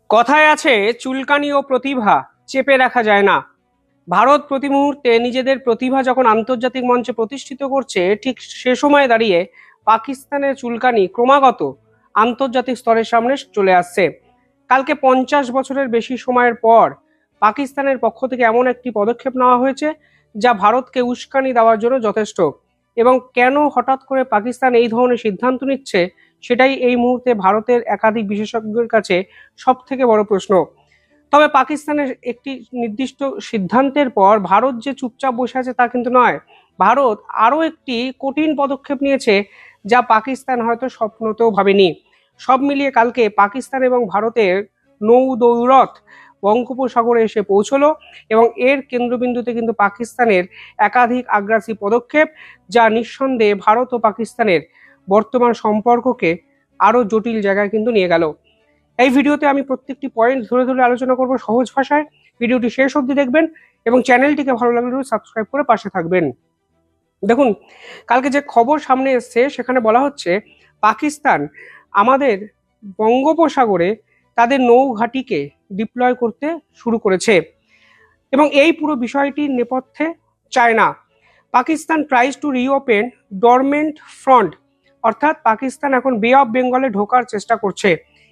কথায় আছে চুলকানি ও প্রতিভা চেপে রাখা যায় না। ভারত প্রতি মুহূর্তে নিজেদের প্রতিভা যখন আন্তর্জাতিক মঞ্চে প্রতিষ্ঠিত করছে, ঠিক সে সময় দাঁড়িয়ে পাকিস্তানের চুলকানি ক্রমাগত আন্তর্জাতিক স্তরের সামনে চলে আসছে। কালকে 50 বছরের বেশি সময়ের পর পাকিস্তানের পক্ষ থেকে এমন একটি পদক্ষেপ নেওয়া হয়েছে যা ভারতকে উস্কানি দেওয়ার জন্য যথেষ্ট। এবং কেন হঠাৎ করে পাকিস্তান এই ধরনের সিদ্ধান্ত নিচ্ছে, সেটাই এই মুহূর্তে ভারতের একাধিক বিশেষজ্ঞের কাছে সব থেকে বড় প্রশ্ন। তবে পাকিস্তানের একটি নির্দিষ্ট সিদ্ধান্তের পর ভারত যে চুপচাপ বসে আছে তা কিন্তু নয়। ভারত আরও একটি কঠিন পদক্ষেপ নিয়েছে, যা পাকিস্তান হয়তো স্বপ্নতেও ভাবেনি। সব মিলিয়ে কালকে পাকিস্তান এবং ভারতের নৌ দৌলত বঙ্গোপসাগরে এসে পৌঁছলো, এবং এর কেন্দ্রবিন্দুতে কিন্তু পাকিস্তানের একাধিক আগ্রাসী পদক্ষেপ, যা নিঃসন্দেহে ভারত ও পাকিস্তানের বর্তমান সম্পর্ককে আরও জটিল জায়গায় কিন্তু নিয়ে গেল। এই ভিডিওতে আমি প্রত্যেকটি পয়েন্ট ধরে ধরে আলোচনা করব সহজ ভাষায়। ভিডিওটি শেষ অবধি দেখবেন এবং চ্যানেলটিকে ভালো লাগলে সাবস্ক্রাইব করে পাশে থাকবেন। দেখুন, কালকে যে খবর সামনে এসছে সেখানে বলা হচ্ছে পাকিস্তান আমাদের বঙ্গোপসাগরে তাদের নৌঘাঁটিকে ডিপ্লয় করতে শুরু করেছে, এবং এই পুরো বিষয়টির নেপথ্যে China. Pakistan tries two reopen dormant front, অর্থাৎ পাকিস্তান এখন বে অফ বেঙ্গলে ঢোকার চেষ্টা করছে,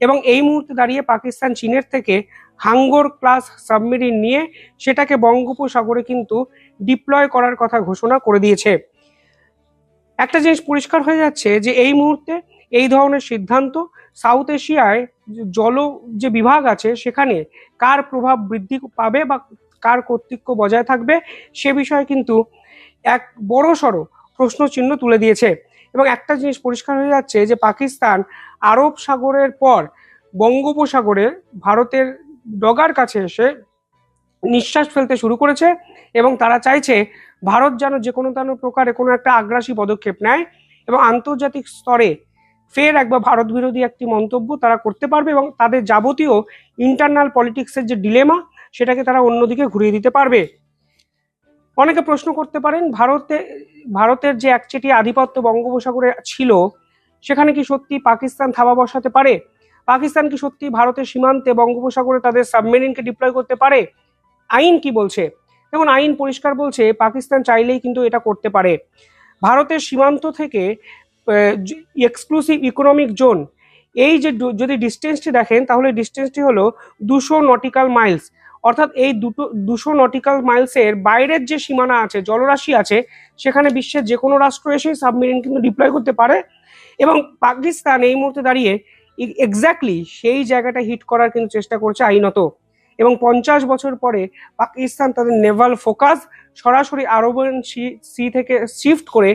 এবং এই মুহূর্তে দাঁড়িয়ে পাকিস্তান চীনের থেকে হাঙ্গর ক্লাস সাবমেরিন নিয়ে সেটাকে বঙ্গোপসাগরে কিন্তু ডিপ্লয় করার কথা ঘোষণা করে দিয়েছে। একটা জিনিস পরিষ্কার হয়ে যাচ্ছে যে এই মুহূর্তে এই ধরনের সিদ্ধান্ত সাউথ এশিয়ায় জল যে বিভাগ আছে সেখানে কার প্রভাব বৃদ্ধি পাবে বা কার কর্তৃত্ব বজায় থাকবে, সে বিষয়ে কিন্তু এক বড়সড় প্রশ্ন চিহ্ন তুলে দিয়েছে। এবং একটা জিনিস পরিষ্কার হয়ে যাচ্ছে যে পাকিস্তান আরব সাগরের পর বঙ্গোপসাগরে ভারতের ডগার কাছে এসে নিঃশ্বাস ফেলতে শুরু করেছে, এবং তারা চাইছে ভারত যেন যে কোনো প্রকারে কোনো একটা আগ্রাসী পদক্ষেপ নেয় এবং আন্তর্জাতিক স্তরে ফের একবার ভারত বিরোধী একটি মন্তব্য তারা করতে পারবে, এবং তাদের যাবতীয় ইন্টারনাল পলিটিক্সের যে ডিলেমা সেটাকে তারা অন্যদিকে ঘুরিয়ে দিতে পারবে। অনেকে প্রশ্ন করতে পারেন, ভারতের যে একচেটিয়া আধিপত্য বঙ্গোপসাগরে ছিল, সেখানে কি সত্যি পাকিস্তান থাবা বসাতে পারে? পাকিস্তান কি সত্যি ভারতের সীমান্তে বঙ্গোপসাগরে তাদের সাবমেরিনকে ডিপ্লয় করতে পারে? আইন কি বলছে? যেমন আইন পরিষ্কার বলছে পাকিস্তান চাইলেই কিন্তু এটা করতে পারে। ভারতের সীমান্ত থেকে এক্সক্লুসিভ ইকোনমিক জোন, এই যে যদি ডিস্টেন্সটি দেখেন তাহলে ডিস্টেন্সটি হলো 200 নটিক্যাল মাইলস। অর্থাৎ এই 200 নটিক্যাল মাইলসের বাইরের যে সীমানা আছে, জলরাশি আছে, সেখানে বিশ্বের যে কোনো রাষ্ট্র এসে সাবমেরিন কিন্তু ডিপ্লয় করতে পারে, এবং পাকিস্তান এই মুহূর্তে দাঁড়িয়ে এক্স্যাক্টলি সেই জায়গাটা হিট করার কিন্তু চেষ্টা করছে আইনত। এবং 50 বছর পরে পাকিস্তান তাদের নেভাল ফোকাস সরাসরি আরবিয়ান সি থেকে শিফট করে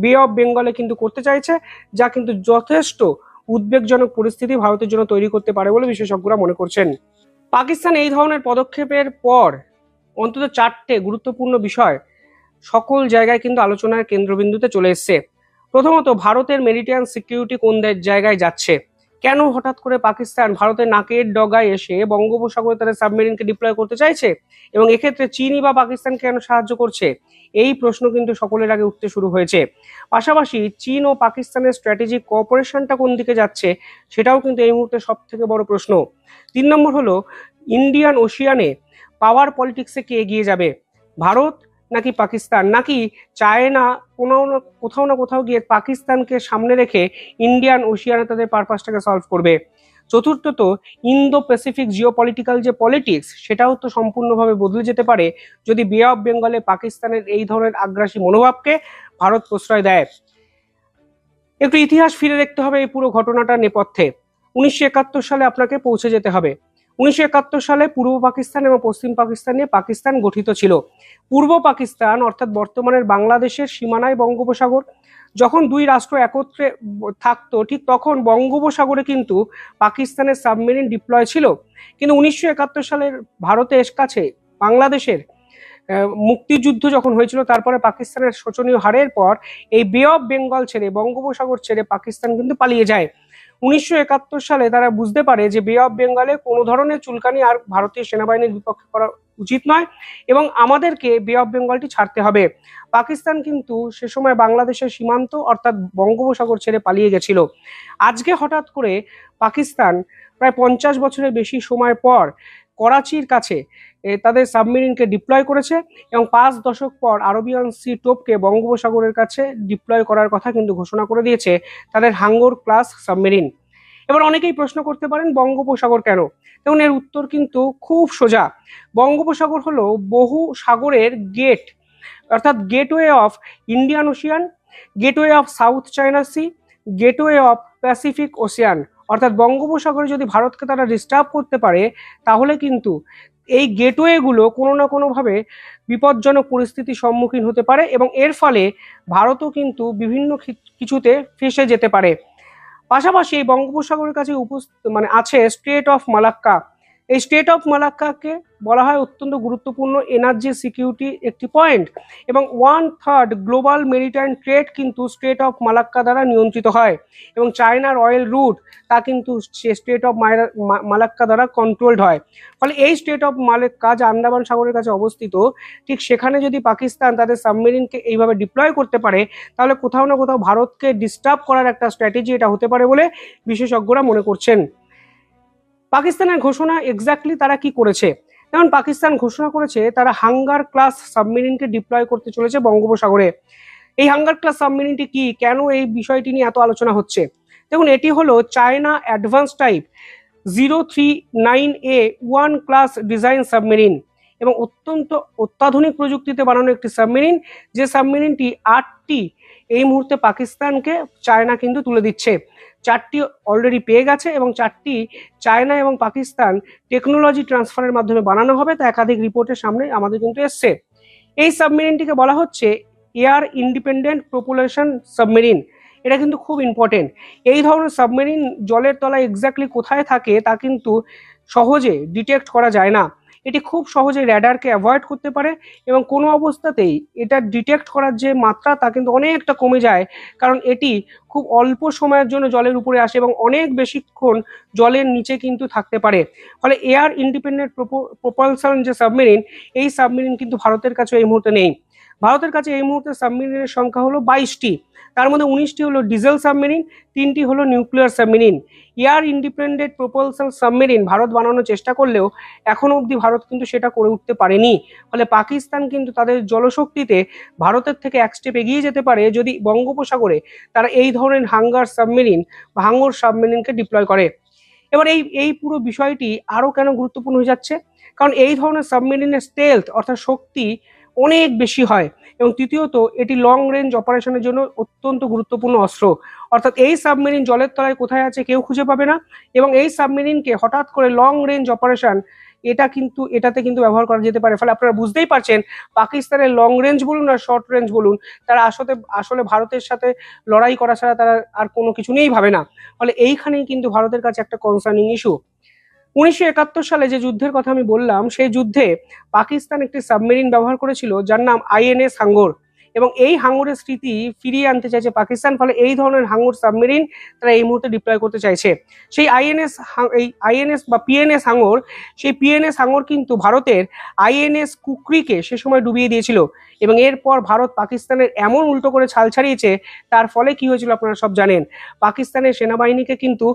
বে অফ বেঙ্গলে কিন্তু করতে চাইছে, যা কিন্তু যথেষ্ট উদ্বেগজনক পরিস্থিতি ভারতের জন্য তৈরি করতে পারে বলে বিশেষজ্ঞরা মনে করছেন। পাকিস্তান এই ধরনের পদক্ষেপের পর অন্তত 4টে গুরুত্বপূর্ণ বিষয় সকল জায়গায় কিন্তু আলোচনার কেন্দ্রবিন্দুতে চলে এসছে। প্রথমত, ভারতের মেরিটাইম সিকিউরিটি কোন জায়গায় যাচ্ছে? কেন হঠাৎ করে পাকিস্তান ভারতের নাকের ডগায় এসে বঙ্গোপসাগরে তাদের সাবমেরিনকে ডিপ্লয় করতে চাইছে, এবং এক্ষেত্রে চীনই বা পাকিস্তান কেন সাহায্য করছে? এই প্রশ্ন কিন্তু সকলের আগে উঠতে শুরু হয়েছে। পাশাপাশি চীন ও পাকিস্তানের স্ট্র্যাটেজিক কোঅপারেশনটা কোন দিকে যাচ্ছে, সেটাও কিন্তু এই মুহূর্তে সব থেকে বড় প্রশ্ন। 3 নম্বর হলো ইন্ডিয়ান ওশিয়ানে পাওয়ার পলিটিক্সে কে এগিয়ে যাবে, ভারত নাকি পাকিস্তান, নাকি চায়না কোথাও না কোথাও গিয়ে পাকিস্তানকে সামনে রেখে ইন্ডিয়ান ওশিয়ানে তাদের পারপাসটাকে সলভ করবে। চতুর্থত, ইন্দো প্যাসিফিক জিওপলিটিক্যাল যে পলিটিক্স, সেটাও তো সম্পূর্ণভাবে বদলে যেতে পারে যদি বে অফ বেঙ্গলে পাকিস্তানের এই ধরনের আগ্রাসী মনোভাবকে ভারত প্রশ্রয় দেয়। একটু ইতিহাস ফিরে দেখতে হবে এই পুরো ঘটনাটার নেপথ্যে। 1971 সালে আপনাকে পৌঁছে যেতে হবে। 1971 সালে পূর্ব পাকিস্তান এবং পশ্চিম পাকিস্তান নিয়ে পাকিস্তান গঠিত ছিল। পূর্ব পাকিস্তান অর্থাৎ বর্তমানের বাংলাদেশের সীমানায় বঙ্গোপসাগর। যখন দুই রাষ্ট্র একত্রে থাকতো, ঠিক তখন বঙ্গোপসাগরে কিন্তু পাকিস্তানের সাবমেরিন ডিপ্লয় ছিল। কিন্তু 1971 সালের ভারতের কাছে বাংলাদেশের মুক্তিযুদ্ধ যখন হয়েছিল, তারপরে পাকিস্তানের শোচনীয় হারের পর এই বে অফ বেঙ্গল ছেড়ে, বঙ্গোপসাগর ছেড়ে পাকিস্তান কিন্তু পালিয়ে যায়। 1971 সালে তারা বুঝতে পারে যে বে অফ বেঙ্গলে কোনো ধরনের চুলকানি আর ভারতীয় সেনাবাহিনীর বিপক্ষে করা উচিত নয়, এবং আমাদেরকে বে অফ বেঙ্গলটি ছাড়তে হবে। পাকিস্তান কিন্তু সে সময় বাংলাদেশের সীমান্ত অর্থাৎ বঙ্গোপসাগর ছেড়ে পালিয়ে গেছিল। আজকে হঠাৎ করে পাকিস্তান প্রায় 50 বছরের বেশি সময় পর করাচির কাছে তাদের সাবমেরিনকে ডিপ্লয় করেছে এবং 5 দশক পর আরবিয়ান সি টোপকে বঙ্গোপসাগরের কাছে ডিপ্লয় করার কথা কিন্তু ঘোষণা করে দিয়েছে তাদের হাঙ্গর ক্লাস সাবমেরিন। এবার অনেকেই প্রশ্ন করতে পারেন বঙ্গোপসাগর কেন? দেখুন, এর উত্তর কিন্তু খুব সোজা। বঙ্গোপসাগর হলো বহু সাগরের গেট, অর্থাৎ gateway of Indian Ocean, gateway of South China Sea, gateway of Pacific Ocean. অর্থাৎ বঙ্গোপসাগরে যদি ভারতকে তারা ডিস্টার্ব করতে পারে তাহলে কিন্তু এই গেটওয়েগুলো কোনো না কোনোভাবে বিপজ্জনক পরিস্থিতির সম্মুখীন হতে পারে এবং এর ফলে ভারতও কিন্তু বিভিন্ন কিছুতে ফেঁসে যেতে পারে। পাশাপাশি এই বঙ্গোপসাগরের কাছে আছে স্ট্রেট অফ মালাক্কা। এই স্ট্রেট অফ মালাক্কাকে বলা হয় অত্যন্ত গুরুত্বপূর্ণ এনার্জি সিকিউরিটি একটি পয়েন্ট এবং 1/3 গ্লোবাল মেরিটাইম ট্রেড কিন্তু স্ট্রেট অফ মালাক্কা দ্বারা নিয়ন্ত্রিত হয় এবং চায়নার অয়েল রুট তা কিন্তু স্ট্রেট অফ মালাক্কা দ্বারা কন্ট্রোলড হয়। ফলে এই স্ট্রেট অফ মালাক্কা যা আন্দামান সাগরের কাছে অবস্থিত, ঠিক সেখানে যদি পাকিস্তান তাদের সাবমেরিনকে এইভাবে ডিপ্লয় করতে পারে তাহলে কোথাও না কোথাও ভারতকে ডিস্টার্ব করার একটা স্ট্র্যাটেজি এটা হতে পারে বলে বিশেষজ্ঞরা মনে করছেন। পাকিস্তানের ঘোষণা এক্স্যাক্টলি তারা কি করেছে? যেমন পাকিস্তান ঘোষণা করেছে তারা হাঙ্গার ক্লাস সাবমেরিনকে ডিপ্লয় করতে চলেছে বঙ্গোপসাগরে। এই হাঙ্গার ক্লাস সাবমেরিনটি কি, কেন এই বিষয়টি নিয়ে এত আলোচনা হচ্ছে? দেখুন, এটি হলো China advance type 039A1 class design submarine এবং অত্যন্ত অত্যাধুনিক প্রযুক্তিতে বানানো একটি সাবমেরিন, যে সাবমেরিনটি 8টি এই মুহূর্তে পাকিস্তানকে চায়না কিন্তু তুলে দিচ্ছে। 4টি অলরেডি পেয়ে গেছে এবং 4টি চায়না এবং পাকিস্তান টেকনোলজি ট্রান্সফারের মাধ্যমে বানানো হবে, তা একাধিক রিপোর্টের সামনে আমাদের কিন্তু এসছে। এই সাবমেরিনটিকে বলা হচ্ছে এয়ার ইন্ডিপেন্ডেন্ট প্রোপালশন সাবমেরিন। এটা কিন্তু খুব ইম্পর্টেন্ট। এই ধরনের সাবমেরিন জলের তলায় এক্স্যাক্টলি কোথায় থাকে তা কিন্তু সহজে ডিটেক্ট করা যায় না। এটি খুব সহজে র্যাডারকে অ্যাভয়েড করতে পারে এবং কোনো অবস্থাতেই এটা ডিটেক্ট করার যে মাত্রা তা কিন্তু অনেকটা কমে যায়, কারণ এটি খুব অল্প সময়ের জন্য জলের উপরে আসে এবং অনেক বেশিক্ষণ জলের নিচে কিন্তু থাকতে পারে। ফলে এয়ার ইন্ডিপেন্ডেন্ট প্রোপালশন যে সাবমেরিন, এই সাবমেরিন কিন্তু ভারতের কাছে এই মুহূর্তে নেই। ভারতের কাছে এই মুহূর্তে সাবমেরিনের সংখ্যা হলো 22টি, তার মধ্যে 19টি হলো ডিজেল সাবমেরিন, 3টি হলো nuclear submarine. Air independent propulsion submarine Bharat বানানোর চেষ্টা করলেও এখনো অবধি ভারত কিন্তু সেটা করে উঠতে পারেনি। ফলে পাকিস্তান কিন্তু তাদের জলশক্তিতে ভারতের থেকে এক স্টেপ এগিয়ে যেতে পারে যদি বঙ্গোপসাগরে তারা এই ধরনের হাঙ্গার সাবমেরিন বা হাঙ্গর সাবমেরিনকে ডিপ্লয় করে। এবার এই পুরো বিষয়টি আরও কেন গুরুত্বপূর্ণ হয়ে যাচ্ছে? কারণ এই ধরনের সাবমেরিনের স্টেলথ অর্থাৎ শক্তি অনেক বেশি হয় এবং তৃতীয়ত এটি লং রেঞ্জ অপারেশনের জন্য অত্যন্ত গুরুত্বপূর্ণ অস্ত্র। অর্থাৎ এই সাবমেরিন জলের তলায় কোথায় আছে কেউ খুঁজে পাবে না এবং এই সাবমেরিনকে হঠাৎ করে লং রেঞ্জ অপারেশন এটাতে কিন্তু ব্যবহার করা যেতে পারে। ফলে আপনারা বুঝতেই পারছেন পাকিস্তানের লং রেঞ্জ বলুন আর শর্ট রেঞ্জ বলুন, তারা আসলে ভারতের সাথে লড়াই করা ছাড়া তারা আর কোনো কিছু নিয়েই ভাবে না। ফলে এইখানেই কিন্তু ভারতের কাছে একটা কনসার্নিং ইস্যু। 1971 সালে যে যুদ্ধের কথা আমি বললাম, সেই যুদ্ধে পাকিস্তান একটি সাবমেরিন ব্যবহার করেছিল যার নাম আইএনএস হাঙ্গর এবং এই হাঙ্গরের স্মৃতি ফিরিয়ে আনতে চাইছে পাকিস্তান। ফলে এই ধরনের হাঙ্গর সাবমেরিন তারা এই মুহূর্তে ডিপ্লয় করতে চাইছে। সেই আইএনএস বা পিএনএস হাঙ্গর, সেই পিএনএস হাঙ্গর কিন্তু ভারতের আইএনএস কুকরিকে সে সময় ডুবিয়ে দিয়েছিল এবং এরপর ভারত পাকিস্তানের এমন উল্টো করে ছাল ছাড়িয়েছে, তার ফলে কি হয়েছিল আপনারা সব জানেন। পাকিস্তানের সেনাবাহিনীকে কিন্তু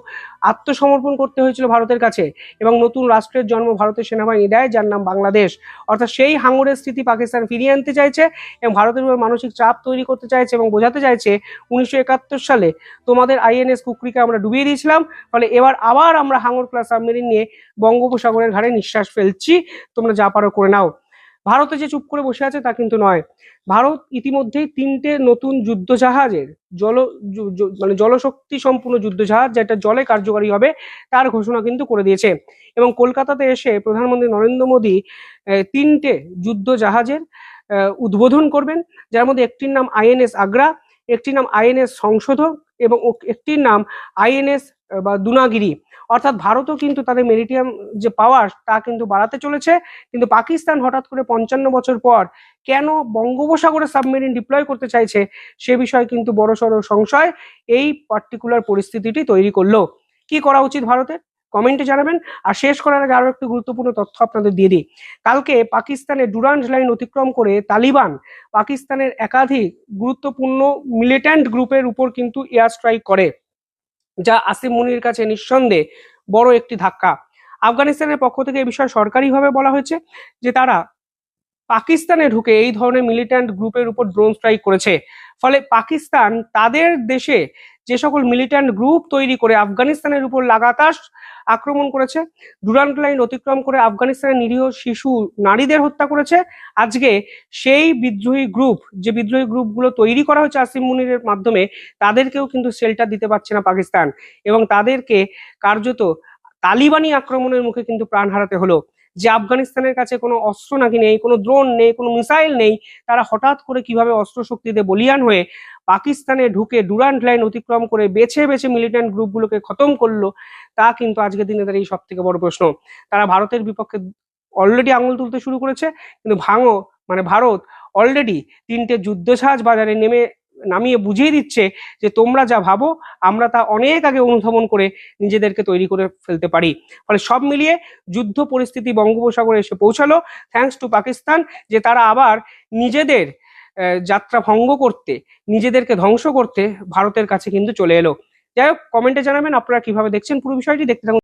আত্মসমর্পণ করতে হয়েছিল ভারতের কাছে এবং নতুন রাষ্ট্রের জন্ম ভারতের সেনাবাহিনী দেয় যার নাম বাংলাদেশ। অর্থাৎ সেই হাঙ্গরের স্মৃতি পাকিস্তান ফিরিয়ে আনতে চাইছে এবং ভারতের উপর মানসিক চাপ তৈরি করতে চাইছে এবং বোঝাতে চাইছে 1971 সালে তোমাদের আইএনএস কুকরিকে আমরা ডুবিয়ে দিয়েছিলাম, ফলে এবার আবার আমরা হাঙ্গর ক্লাস সাবমেরিন নিয়ে বঙ্গোপসাগরের ঘাড়ে নিঃশ্বাস ফেলছি, তোমরা যা পারো করে নাও। ভারতে যে চুপ করে বসে আছে তা কিন্তু নয়। ভারত ইতিমধ্যেই 3টে নতুন যুদ্ধজাহাজের জলশক্তি সম্পূর্ণ যুদ্ধজাহাজ যেটা জলে কার্যকরী হবে তার ঘোষণা কিন্তু করে দিয়েছে এবং কলকাতাতে এসে প্রধানমন্ত্রী নরেন্দ্র মোদী 3টে যুদ্ধজাহাজের উদ্বোধন করবেন, যার মধ্যে একটির নাম আইএনএস আগ্রা, একটির নাম আইএনএস সংশোধক এবং একটির নাম আইএনএস বা দুনাগিরি। অর্থাৎ ভারতও কিন্তু তাদের মেরিটাইম যে পাওয়ার তা কিন্তু বাড়াতে চলেছে, কিন্তু পাকিস্তান হঠাৎ করে 55 বছর পর কেন বঙ্গোপসাগরে সাবমেরিন ডিপ্লয় করতে চাইছে সে বিষয়ে কিন্তু বড়সড় সংশয় এই পার্টিকুলার পরিস্থিতিটি তৈরি করলো। কি করা উচিত ভারতের, কমেন্টে জানাবেন। আর শেষ করার আগে আরো একটি গুরুত্বপূর্ণ তথ্য আপনাদের দিয়ে দিই। কালকে পাকিস্তানের ডুরান্ড লাইন অতিক্রম করে তালিবান পাকিস্তানের একাধিক গুরুত্বপূর্ণ মিলিট্যান্ট গ্রুপের উপর কিন্তু এয়ার স্ট্রাইক করে, যা আসিম মুনির কাছে নিঃসন্দেহে বড় একটি ধাক্কা। আফগানিস্তানের পক্ষ থেকে এই বিষয়ে সরকারিভাবে বলা হয়েছে যে তারা পাকিস্তানে ঢুকে এই ধরনের মিলিট্যান্ট গ্রুপের উপর ড্রোন স্ট্রাইক করেছে। ফলে পাকিস্তান তাদের দেশে যে সকল মিলিট্যান্ট গ্রুপ তৈরি করে আফগানিস্তানের উপর লাগাতার আক্রমণ করেছে, ডুরান্ট লাইন অতিক্রম করে আফগানিস্তানের নিরীহ শিশু নারীদের হত্যা করেছে, আজকে সেই বিদ্রোহী গ্রুপ, যে বিদ্রোহী গ্রুপগুলো তৈরি করা হয়েছে আসিম মুনিরের মাধ্যমে, তাদেরকেও কিন্তু শেল্টার দিতে পারছে না পাকিস্তান, এবং তাদেরকে কার্যত তালিবানি আক্রমণের মুখে কিন্তু প্রাণ হারাতে হলো। যে আফগানিস্তানের কাছে কোনো অস্ত্র নাকি নেই, কোনো ড্রোন নেই, কোনো মিসাইল নেই, তারা হঠাৎ করে কিভাবে অস্ত্র শক্তিতে বলিয়ান হয়ে পাকিস্তানে ঢুকে ডুরান্ট লাইন অতিক্রম করে বেছে বেছে মিলিটেন্ট গ্রুপগুলোকে খতম করলো, তা কিন্তু আজকের দিনে দাঁড়িয়ে সব থেকে বড় প্রশ্ন। তারা ভারতের বিপক্ষে অলরেডি আঙুল তুলতে শুরু করেছে, কিন্তু ভারত অলরেডি 3টে যুদ্ধজাহাজ বাজারে নামিয়ে বুঝিয়ে দিচ্ছে যে তোমরা যা ভাবো আমরা তা অনেক আগে অনুধাবন করে নিজেদেরকে তৈরি করে ফেলতে পারি। ফলে সব মিলিয়ে যুদ্ধ পরিস্থিতি বঙ্গোপসাগরে এসে পৌঁছালো, থ্যাঙ্কস টু পাকিস্তান, যে তারা আবার নিজেদের যাত্রা ভঙ্গ করতে, নিজেদেরকে ধ্বংস করতে ভারতের কাছে কিন্তু চলে এলো। যাই হোক, কমেন্টে জানাবেন আপনারা কিভাবে দেখছেন পুরো বিষয়টি। দেখতে থাকুন।